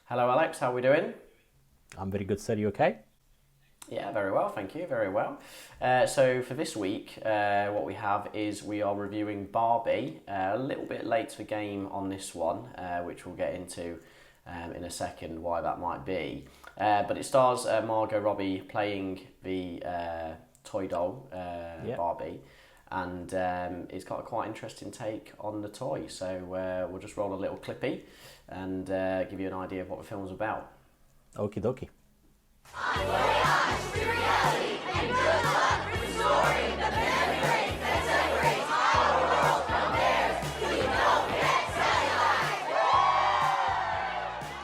Hello, Alex. How are we doing? I'm very good, sir. You okay? Yeah, very well, thank you. Very well. So for this week, what we have is we are reviewing Barbie. A little bit late to the game on this one, which we'll get into in a second why that might be. But it stars Margot Robbie playing the toy doll Yeah. Barbie, and it's got a quite interesting take on the toy. So we'll just roll a little clippy and give you an idea of what the film's about. Okie dokie.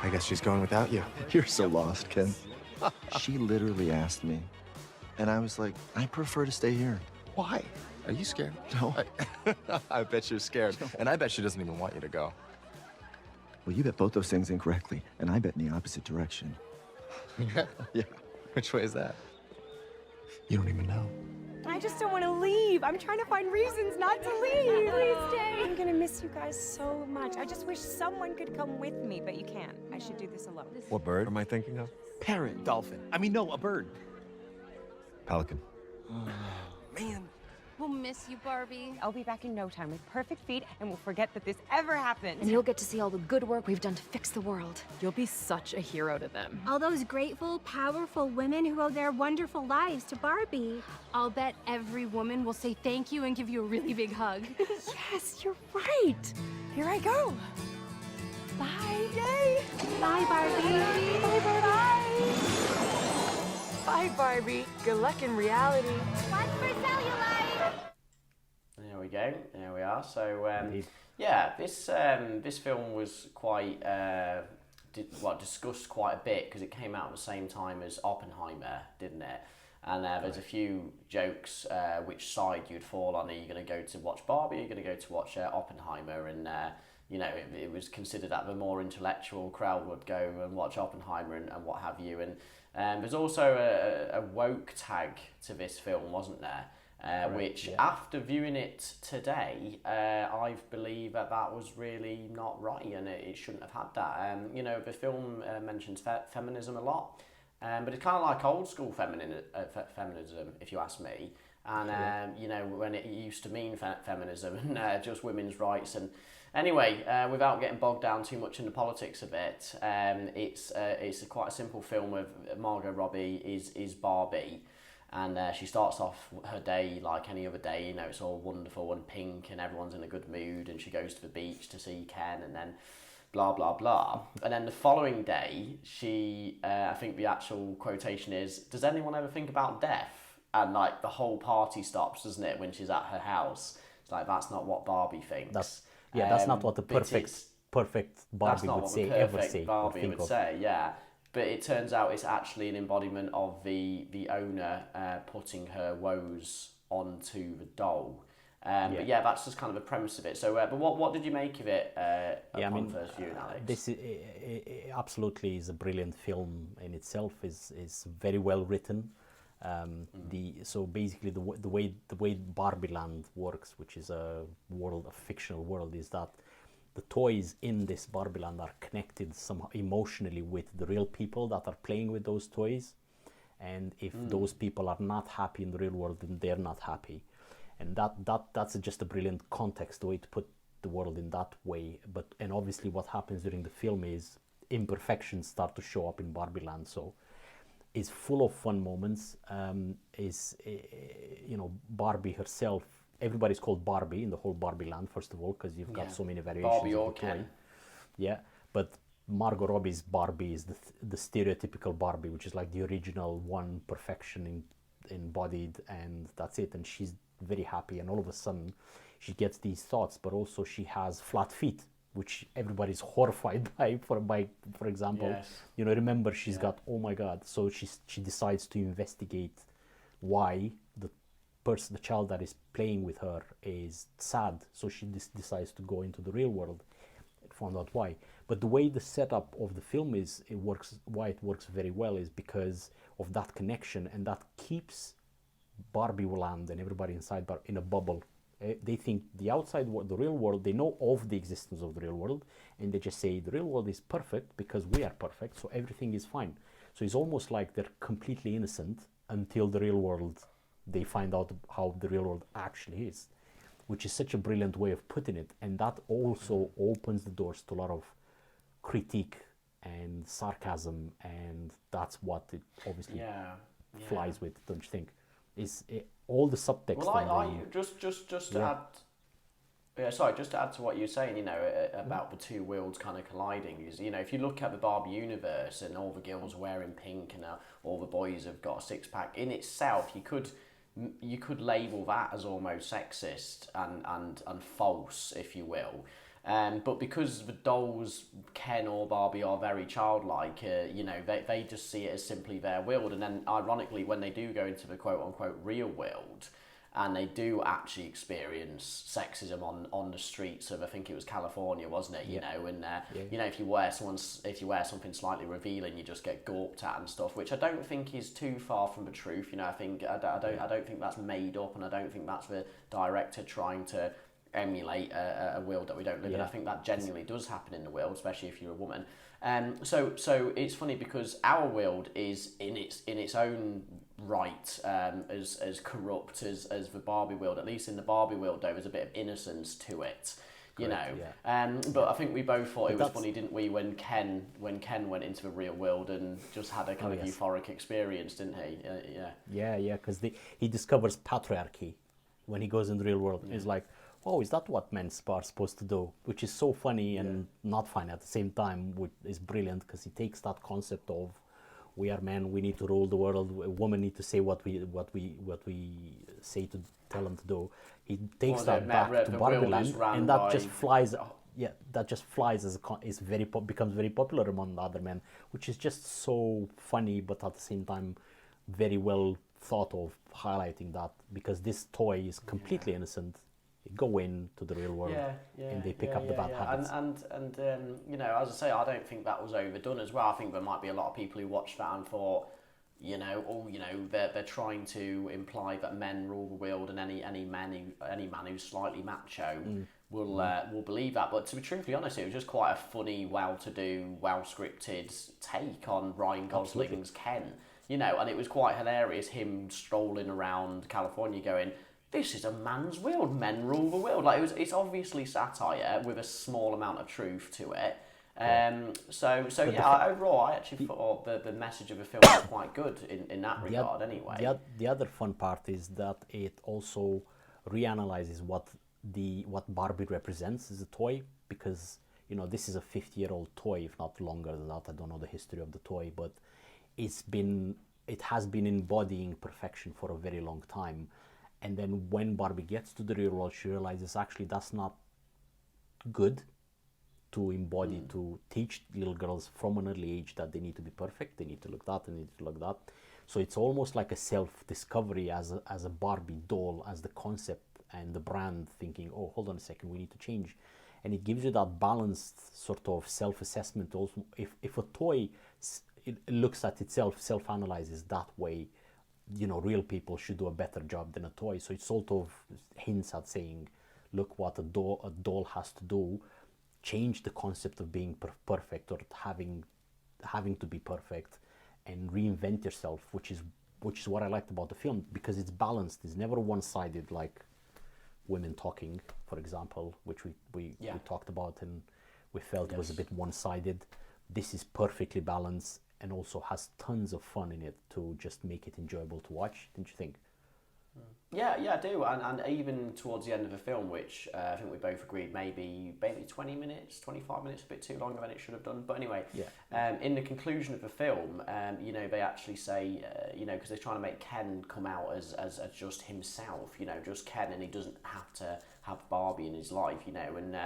I guess she's going without you. You're so lost, Ken. She literally asked me, and I was like, I prefer to stay here. Why? Are you scared? No. I bet you're scared. And I bet she doesn't even want you to go. Well, you bet both those things incorrectly, and I bet in the opposite direction. Yeah. Which way is that? You don't even know. I just don't want to leave. I'm trying to find reasons not to leave. Please stay. I'm gonna miss you guys so much. I just wish someone could come with me, but you can't. I should do this alone. What bird am I thinking of? Parrot. Dolphin. I mean, no, a bird. Pelican. Man. We'll miss you, Barbie. I'll be back in no time with perfect feet, and we'll forget that this ever happened. And you'll get to see all the good work we've done to fix the world. You'll be such a hero to them. All those grateful, powerful women who owe their wonderful lives to Barbie. I'll bet every woman will say thank you and give you a really big hug. Yes, you're right. Here I go. Bye. Yay. Bye, Barbie. Bye, Barbie. Bye, Barbie. Good luck in reality. One for cellulite. There we go. There we are. So Indeed. yeah, this film was quite discussed quite a bit because it came out at the same time as Oppenheimer, didn't it? And there's a few jokes which side you'd fall on. Are you going to go to watch Barbie? Are you going to go to watch Oppenheimer? And it was considered that the more intellectual crowd would go and watch Oppenheimer and what have you. And there's also a woke tag to this film, wasn't there? Which, yeah. after viewing it today, I believe that was really not right, and it shouldn't have had that. The film mentions feminism a lot, but it's kind of like old school feminism, if you ask me. And when it used to mean feminism and just women's rights. And anyway, without getting bogged down too much in the politics of it, it's quite a simple film of Margot Robbie is Barbie. And she starts off her day like any other day, it's all wonderful and pink and everyone's in a good mood, and she goes to the beach to see Ken and then blah, blah, blah. And then the following day, she, I think the actual quotation is, does anyone ever think about death? And the whole party stops, doesn't it, when she's at her house? It's like, that's not what Barbie thinks. That's not what the perfect Barbie would say, ever perfect say. Barbie would say, yeah. But it turns out it's actually an embodiment of the owner putting her woes onto the doll. But yeah, that's just kind of the premise of it. So, but what did you make of it upon first viewing, Alex? This absolutely is a brilliant film in itself. is very well written. So basically, the way Barbie Land works, which is a fictional world, is that the toys in this Barbie Land are connected somehow emotionally with the real people that are playing with those toys. And if those people are not happy in the real world, then they're not happy. And that's just a brilliant context, the way to put the world in that way. And obviously what happens during the film is imperfections start to show up in Barbie Land. So it's full of fun moments. Barbie herself, everybody's called Barbie in the whole Barbie Land, first of all, because you've got so many variations Barbie of or the toy. Ken. Yeah, but Margot Robbie's Barbie is the stereotypical Barbie, which is like the original one, perfection embodied, and that's it. And she's very happy, and all of a sudden she gets these thoughts, but also she has flat feet, which everybody's horrified by. For example, Yes. Remember she's got, oh my God. So she decides to investigate why the child that is playing with her is sad. So she decides to go into the real world and find out why. But the way the setup of the film why it works very well is because of that connection, and that keeps Barbie Land and everybody inside in a bubble They think the outside world, the real world, they know of the existence of the real world, and they just say the real world is perfect because we are perfect, so everything is fine. So it's almost like they're completely innocent until the real world, they find out how the real world actually is, which is such a brilliant way of putting it. And that also opens the doors to a lot of critique and sarcasm, and that's what it obviously flies with, don't you think? Is it, all the subtext. Well, just to add, just to add to what you're saying, you know, about the two worlds kind of colliding, is, you know, if you look at the Barbie universe and all the girls are wearing pink and all the boys have got a six pack, in itself, you could label that as almost sexist and false, if you will. But because the dolls, Ken or Barbie, are very childlike, you know, they just see it as simply their world. And then, ironically, when they do go into the quote-unquote real world, and they do actually experience sexism on the streets of, I think it was California, wasn't it? You know, and you know, if you wear something slightly revealing, you just get gawped at and stuff, which I don't think is too far from the truth. You know, I don't think that's made up, and I don't think that's the director trying to emulate a world that we don't live in. I think that genuinely does happen in the world, especially if you're a woman. So it's funny because our world is in its own right as corrupt as the Barbie world. At least in the Barbie world, though, there's a bit of innocence to it. You know, but I think we both thought it was funny, didn't we, when Ken went into the real world and just had a kind of euphoric experience, didn't he? Yeah, because he discovers patriarchy when he goes in the real world. He's like, oh, is that what men are supposed to do? Which is so funny and not funny at the same time, which is brilliant, because he takes that concept of, we are men, we need to rule the world, women need to say what we say to tell them to do. He takes that back to Barbie Land, and that just flies. Yeah, that just flies as becomes very popular among the other men, which is just so funny, but at the same time, very well thought of, highlighting that, because this toy is completely innocent. Go into the real world and they pick up the bad habits. And you know, as I say, I don't think that was overdone as well. I think there might be a lot of people who watched that and thought, you know, they're trying to imply that men rule the world, and any man who's slightly macho will believe that. But to be truthfully honest, it was just quite a funny, well-to-do, well-scripted take on Ryan Gosling's Ken. You know, and it was quite hilarious, him strolling around California going, this is a man's world, men rule the world. Like, it's obviously satire with a small amount of truth to it. Overall, I actually thought the message of the film was quite good in that regard anyway. The other fun part is that it also reanalyzes what Barbie represents as a toy, because, you know, this is a 50-year-old toy, if not longer than that. I don't know the history of the toy, but it has been embodying perfection for a very long time. And then when Barbie gets to the real world, she realizes actually that's not good to embody, to teach little girls from an early age that they need to be perfect, they need to look that, they need to look that. So it's almost like a self-discovery as a Barbie doll, as the concept and the brand, thinking, oh, hold on a second, we need to change. And it gives you that balanced sort of self-assessment also. If a toy it looks at itself, self-analyzes that way, you know, real people should do a better job than a toy. So it sort of hints at saying, look what a doll has to do, change the concept of being perfect or having to be perfect, and reinvent yourself, which is what I liked about the film, because it's balanced. It's never one-sided, like women talking, for example, which we talked about and we felt was a bit one-sided. This is perfectly balanced and also has tons of fun in it to just make it enjoyable to watch, don't you think? Yeah, I do, and even towards the end of the film, which I think we both agreed maybe 20 minutes, 25 minutes, a bit too longer than it should have done. But anyway, in the conclusion of the film, you know, they actually say, you know, because they're trying to make Ken come out as just himself, you know, just Ken, and he doesn't have to have Barbie in his life, you know. And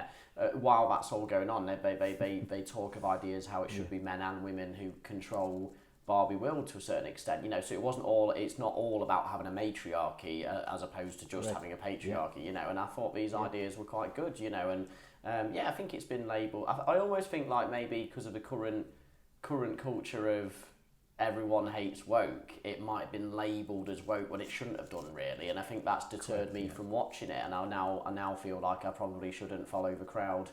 while that's all going on, they talk of ideas how it should be men and women who control Barbie world to a certain extent, you know. So it's not all about having a matriarchy as opposed to just having a patriarchy, you know. And I thought these ideas were quite good, you know. And I think it's been labelled. I almost think like maybe because of the current culture of everyone hates woke, it might have been labelled as woke when it shouldn't have done, really. And I think that's deterred me from watching it. And I now feel like I probably shouldn't follow the crowd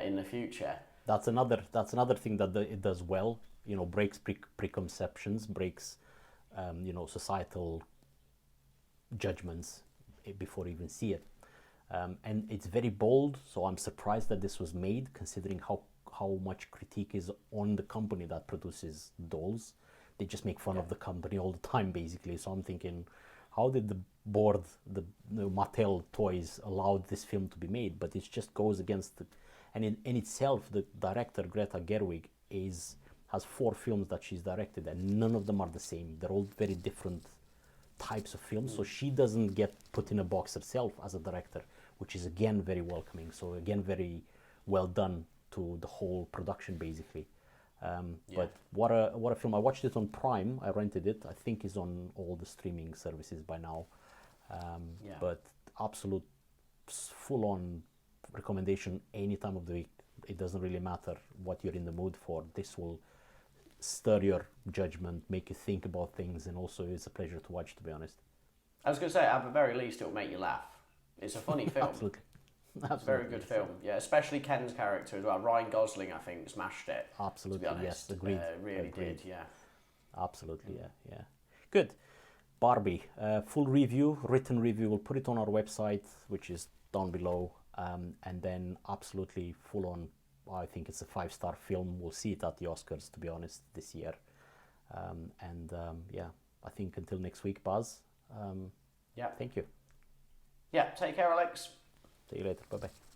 in the future. That's another thing that it does well. You know, breaks preconceptions, breaks societal judgments before you even see it. And it's very bold, so I'm surprised that this was made, considering how much critique is on the company that produces dolls. They just make fun of the company all the time, basically. So I'm thinking, how did the board, the Mattel Toys, allowed this film to be made? But it just goes against and in itself, the director, Greta Gerwig, has 4 films that she's directed, and none of them are the same. They're all very different types of films, so she doesn't get put in a box herself as a director, which is again very welcoming. So again, very well done to the whole production, basically. But what a film! I watched it on Prime. I rented it. I think it's on all the streaming services by now. But absolute full-on recommendation any time of the week. It doesn't really matter what you're in the mood for. This will stir your judgment, make you think about things, and also it's a pleasure to watch, to be honest. I was going to say, at the very least, it'll make you laugh. It's a funny film. Absolutely. It's a very good film. Yeah, especially Ken's character as well. Ryan Gosling, I think, smashed it. Absolutely, to be honest. yes, agreed. Really agreed. did, yeah. Absolutely, yeah. Good. Barbie, full review, written review. We'll put it on our website, which is down below. And then absolutely full on, I think it's a 5-star film. We'll see it at the Oscars, to be honest, this year. I think until next week, Buzz. Thank you. Yeah, take care, Alex. See you later. Bye-bye.